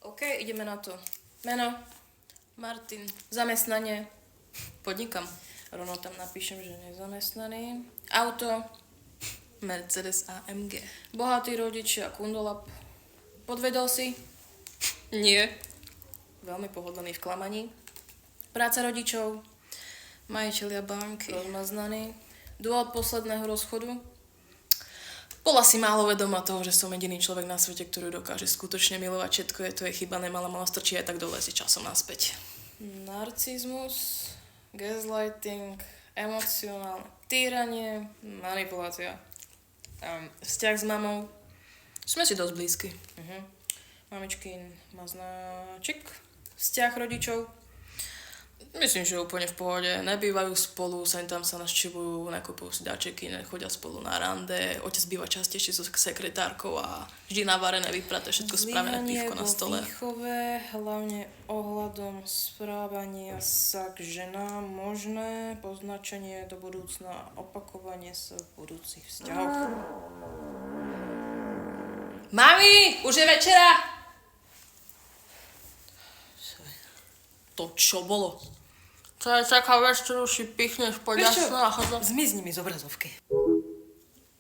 OK, ideme na to. Meno, Martin. Zamestnanie, podnikam. Rovno tam napíšem, že nezamestnaný. Auto, Mercedes AMG. Bohatí rodičia, kundolap. Podvedol si? Nie. Veľmi pohodlný v klamaní. Práca rodičov, majitelia banky, rozmaznaný. Dôvod posledného rozchodu. Bola si málo vedomá toho, že som jediný človek na svete, ktorý dokáže skutočne milovať všetko, je to je chyba, nemala strčí aj tak dole si časom naspäť. Narcizmus, gaslighting, emocionálne týranie, manipulácia. Vzťah s mamou. Sme si dosť blízky. Mamičkin má znáčik. Vzťah rodičov. Myslím, že úplne v pohode. Nebývajú spolu, sem tam sa navštevujú, nakupujú si dáčeky, nechodia spolu na rande. Otec býva častejšie so sekretárkou a vždy navarené, vypraté, všetko spravené, pívko na stole. Výchove, hlavne ohľadom správania sa k ženám, možné poznačenie do budúcna, opakovanie sa v budúcich vzťahoch. Mami, už je večera! To čo bolo? To je taká vec, ktorú si pichneš po jasná a chodom. Zmizni mi z obrazovky.